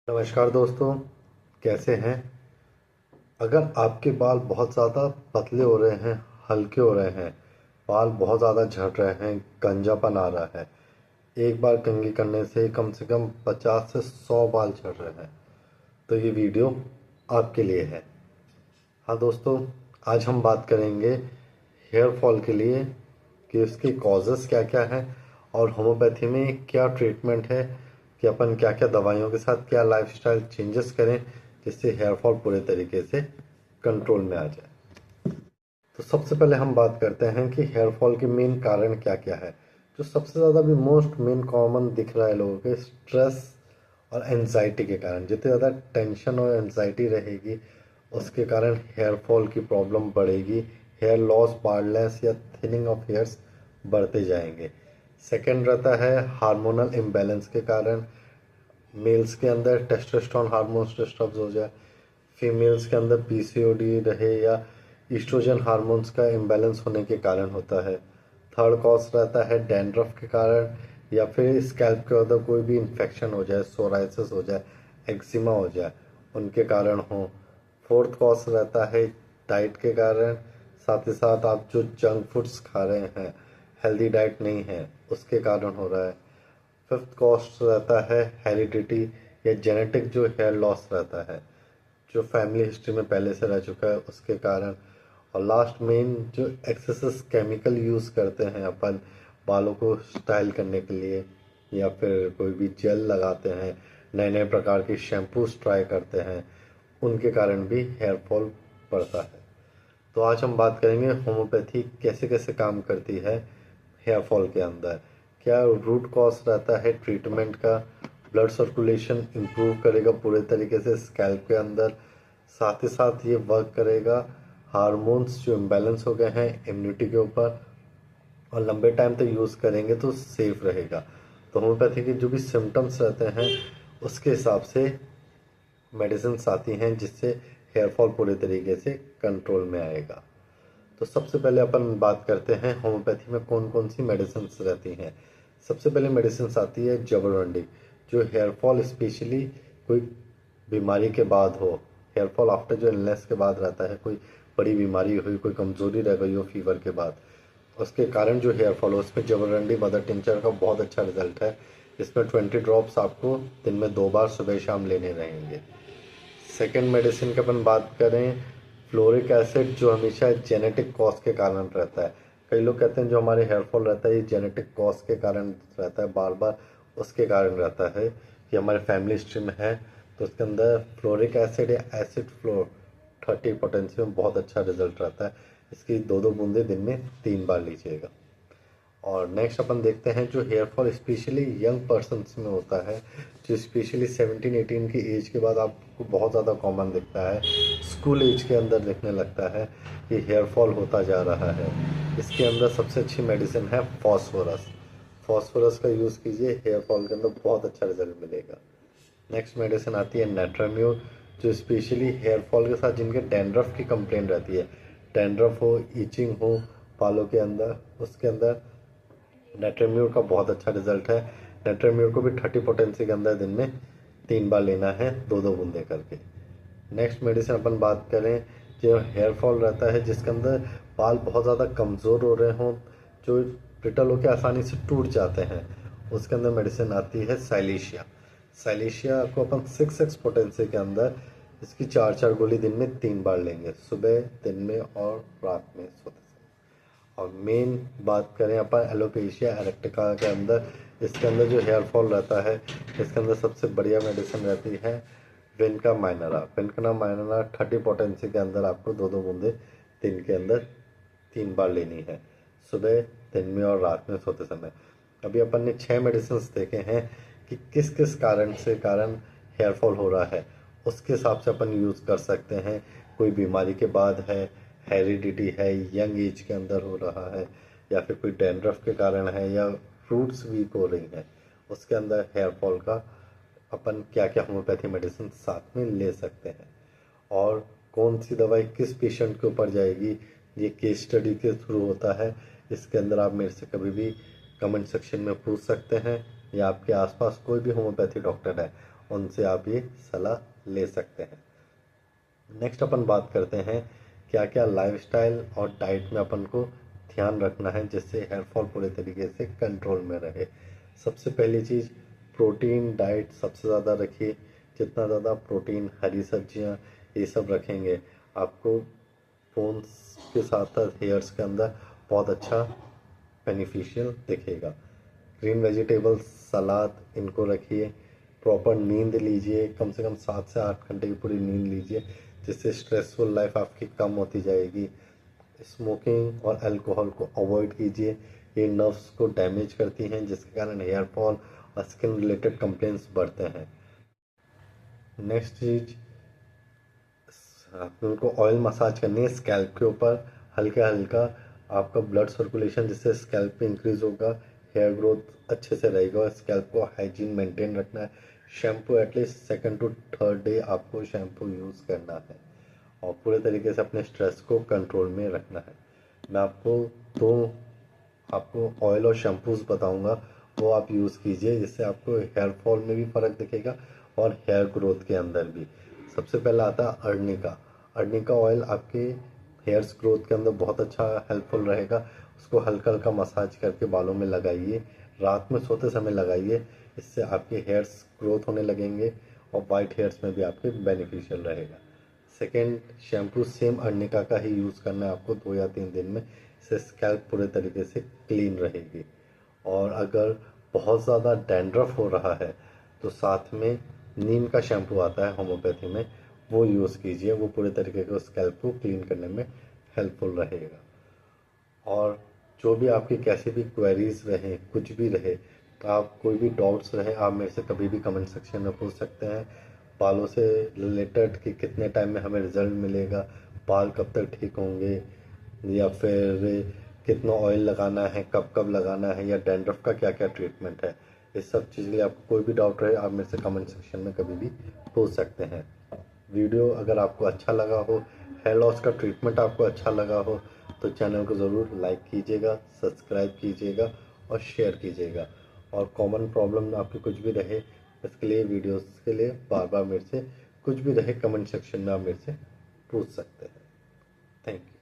नमस्कार दोस्तों, कैसे हैं। अगर आपके बाल बहुत ज़्यादा पतले हो रहे हैं, हल्के हो रहे हैं, बाल बहुत ज़्यादा झड़ रहे हैं, गंजापन आ रहा है, एक बार कंघी करने से कम 50 से 100 बाल झड़ रहे हैं, तो ये वीडियो आपके लिए है। हाँ दोस्तों, आज हम बात करेंगे हेयर फॉल के लिए कि उसके कॉजेज़ क्या क्या हैं और होम्योपैथी में क्या ट्रीटमेंट है, कि अपन क्या क्या दवाइयों के साथ क्या लाइफस्टाइल चेंजेस करें जिससे हेयर फॉल पूरे तरीके से कंट्रोल में आ जाए। तो सबसे पहले हम बात करते हैं कि हेयर फॉल के मेन कारण क्या क्या है। जो सबसे ज़्यादा भी मोस्ट मेन कॉमन दिख रहा है लोगों के, स्ट्रेस और एनजाइटी के कारण। जितनी ज़्यादा टेंशन और एनजाइटी रहेगी उसके कारण हेयर फॉल की प्रॉब्लम बढ़ेगी, हेयर लॉस, बार्डनेस या थिनिंग ऑफ हेयर्स बढ़ते जाएंगे। सेकेंड रहता है हार्मोनल इम्बैलेंस के कारण। मेल्स के अंदर टेस्टोस्टेरोन हार्मोन्स डिस्टर्ब हो जाए, फीमेल्स के अंदर पीसीओडी रहे या ईस्ट्रोजन हार्मोन्स का इम्बैलेंस होने के कारण होता है। थर्ड कॉज रहता है डैंड्रफ के कारण या फिर स्कैल्प के अंदर कोई भी इन्फेक्शन हो जाए, सोराइसिस हो जाए, एक्जिमा हो जाए, उनके कारण हो। फोर्थ कॉज रहता है डाइट के कारण, साथ ही साथ आप जो जंक फूड्स खा रहे हैं, हेल्दी डाइट नहीं है, उसके कारण हो रहा है। फिफ्थ कॉज रहता है हेरिडिटी या जेनेटिक जो हेयर लॉस रहता है, जो फैमिली हिस्ट्री में पहले से रह चुका है उसके कारण। और लास्ट मेन जो एक्सेसिव केमिकल यूज़ करते हैं अपन बालों को स्टाइल करने के लिए, या फिर कोई भी जेल लगाते हैं, नए नए प्रकार के शैम्पूस ट्राई करते हैं, उनके कारण भी हेयर फॉल बढ़ता है। तो आज हम बात करेंगे होम्योपैथी कैसे कैसे काम करती है हेयर फॉल के अंदर। क्या रूट कॉज रहता है ट्रीटमेंट का, ब्लड सर्कुलेशन इंप्रूव करेगा पूरे तरीके से स्कैल्प के अंदर, साथ ही साथ ये वर्क करेगा हार्मोन्स जो इम्बैलेंस हो गए हैं इम्यूनिटी के ऊपर, और लंबे टाइम तक यूज़ करेंगे तो सेफ रहेगा। तो होम्योपैथी के जो भी सिम्टम्स रहते हैं उसके हिसाब से मेडिसिन आती हैं जिससे हेयर फॉल पूरे तरीके से कंट्रोल में आएगा। तो सबसे पहले अपन बात करते हैं होम्योपैथी में कौन कौन सी मेडिसिन रहती हैं। सबसे पहले मेडिसिन आती है जबरवंडी, जो हेयर फॉल स्पेशली कोई बीमारी के बाद हो, हेयर फॉल आफ्टर जो इलनेस के बाद रहता है, कोई बड़ी बीमारी हुई, कोई कमज़ोरी रह गई हो फीवर के बाद, उसके कारण जो हेयर फॉल हो, उसमें जबरवंडी मदर टिंचर का बहुत अच्छा रिजल्ट है। इसमें 20 ड्रॉप्स आपको दिन में 2 बार सुबह शाम लेने रहेंगे। सेकेंड मेडिसिन की अपन बात करें, फ्लोरिक एसिड, जो हमेशा जेनेटिक कॉज के कारण रहता है। कई लोग कहते हैं जो हमारे हेयर फॉल रहता है ये जेनेटिक कॉज के कारण रहता है, बार बार उसके कारण रहता है कि हमारे फैमिली हिस्ट्री में है। तो उसके अंदर फ्लोरिक एसिड या एसिड फ्लोर 30 पोटेंसी में बहुत अच्छा रिजल्ट रहता है। इसकी 2-2 बूंदे दिन में 3 बार लीजिएगा। और नेक्स्ट अपन देखते हैं जो hair fall specially young persons में होता है, जो स्पेशली 17-18 की एज के बाद आपको बहुत ज़्यादा कॉमन दिखता है, स्कूल एज के अंदर दिखने लगता है कि हेयर फॉल होता जा रहा है। इसके अंदर सबसे अच्छी मेडिसिन है फॉस्फोरस। फॉस्फोरस का यूज़ कीजिए, हेयर फॉल के अंदर बहुत अच्छा रिजल्ट मिलेगा। नेक्स्ट मेडिसिन आती है नेट्राम्यूर, जो स्पेशली हेयर फॉल के साथ जिनके डैंड्रफ की कंप्लेन रहती है, डैंड्रफ हो, ईचिंग हो बालों के अंदर, उसके अंदर नेट्रेम्यूर का बहुत अच्छा रिजल्ट है। नेट्रेम्यूर को भी 30 पोटेंसी के अंदर दिन में 3 बार लेना है, 2-2 बूंदे करके। नेक्स्ट मेडिसिन अपन बात करें, जो हेयर फॉल रहता है जिसके अंदर बाल बहुत ज़्यादा कमज़ोर हो रहे हों, जो ब्रिटल होकर आसानी से टूट जाते हैं, उसके अंदर मेडिसिन आती है साइलेशिया। साइलेशिया को अपन 6 पोटेंसी के अंदर इसकी 4-4 गोली दिन में 3 बार लेंगे, सुबह, दिन में और रात में सोते समय। और मेन बात करें अपन एलोपेशिया एरेक्टिका के अंदर, इसके अंदर जो हेयर फॉल रहता है इसके अंदर सबसे बढ़िया मेडिसिन रहती है विनका माइनरा। विनका माइनरा 30 पोटेंसी के अंदर आपको 2-2 बूंदे दिन के अंदर 3 बार लेनी है, सुबह, दिन में और रात में सोते समय। अभी अपन ने 6 मेडिसिन देखे हैं कि किस किस कारण हेयर फॉल हो रहा है, उसके हिसाब से अपन यूज़ कर सकते हैं। कोई बीमारी के बाद है, हेरिडिटी है, यंग एज के अंदर हो रहा है, या फिर कोई डैंड्रफ के कारण है, या रूट्स वीक हो रही हैं, उसके अंदर हेयर फॉल का अपन क्या क्या होम्योपैथी मेडिसिन साथ में ले सकते हैं, और कौन सी दवाई किस पेशेंट के ऊपर जाएगी, ये केस स्टडी के थ्रू होता है। इसके अंदर आप मेरे से कभी भी कमेंट सेक्शन में पूछ सकते हैं, या आपके आसपास कोई भी होम्योपैथी डॉक्टर है उनसे आप ये सलाह ले सकते हैं। नेक्स्ट अपन बात करते हैं क्या क्या लाइफस्टाइल और डाइट में अपन को ध्यान रखना है जिससे हेयर फॉल पूरे तरीके से कंट्रोल में रहे। सबसे पहली चीज़, प्रोटीन डाइट सबसे ज़्यादा रखिए। जितना ज़्यादा प्रोटीन, हरी सब्जियां, ये सब रखेंगे आपको बोन्स के साथ साथ हेयर्स के अंदर बहुत अच्छा बेनिफिशियल दिखेगा। ग्रीन वेजिटेबल्स, सलाद, इनको रखिए। प्रॉपर नींद लीजिए, कम से कम 7 से 8 घंटे की पूरी नींद लीजिए, जिससे स्ट्रेसफुल लाइफ आपकी कम होती जाएगी। स्मोकिंग और अल्कोहल को अवॉइड कीजिए, ये नर्व्स को डैमेज करती हैं जिसके कारण हेयर फॉल और स्किन रिलेटेड कंप्लेंट्स बढ़ते हैं। नेक्स्ट चीज, आपको उनको ऑयल मसाज करनी है स्कैल्प के ऊपर, हल्का हल्का। आपका ब्लड सर्कुलेशन जिससे स्कैल्प पे इंक्रीज होगा, हेयर ग्रोथ अच्छे से रहेगा। स्कैल्प को हाइजीन मेंटेन रखना है। Shampoo at least 2nd to 3rd day आपको शैम्पू यूज़ करना है और पूरे तरीके से अपने स्ट्रेस को कंट्रोल में रखना है। मैं आपको ऑयल और शैम्पूज बताऊंगा, वो आप यूज़ कीजिए, जिससे आपको हेयर फॉल में भी फ़र्क दिखेगा और हेयर ग्रोथ के अंदर भी। सबसे पहला आता है अर्निका। अर्निका ऑयल आपके हेयर्स ग्रोथ के अंदर बहुत अच्छा हेल्पफुल रहेगा। उसको हल्का हल्का मसाज करके बालों में लगाइए, रात में सोते समय लगाइए। इससे आपके हेयर्स ग्रोथ होने लगेंगे और वाइट हेयर्स में भी आपके बेनिफिशियल रहेगा। सेकेंड, शैम्पू सेम अर्निका का ही यूज़ करना है आपको 2 या 3 दिन में। इससे स्कैल्प पूरे तरीके से क्लीन रहेगी। और अगर बहुत ज़्यादा डैंड्रफ हो रहा है तो साथ में नीम का शैम्पू आता है होम्योपैथी में, वो यूज़ कीजिए। वो पूरे तरीके से स्कैल्प को क्लीन करने में हेल्पफुल रहेगा। और जो भी आपकी कैसी भी क्वेरीज रहे, कुछ भी रहे, आप कोई भी डाउट्स रहे, आप मेरे से कभी भी कमेंट सेक्शन में पूछ सकते हैं। बालों से रिलेटेड कि कितने टाइम में हमें रिजल्ट मिलेगा, बाल कब तक ठीक होंगे, या फिर कितना ऑयल लगाना है, कब कब लगाना है, या डैंड्रफ का क्या क्या ट्रीटमेंट है, इस सब चीज़ के लिए आपको कोई भी डाउट रहे आप मेरे से कमेंट सेक्शन में कभी भी पूछ सकते हैं। वीडियो अगर आपको अच्छा लगा हो, हेयर लॉस का ट्रीटमेंट आपको अच्छा लगा हो, तो चैनल को ज़रूर लाइक कीजिएगा, सब्सक्राइब कीजिएगा और शेयर कीजिएगा। और कॉमन प्रॉब्लम आपकी कुछ भी रहे, इसके लिए वीडियोस के लिए बार बार मेरे से कुछ भी रहे कमेंट सेक्शन में आप मेरे से पूछ सकते हैं। Thank you.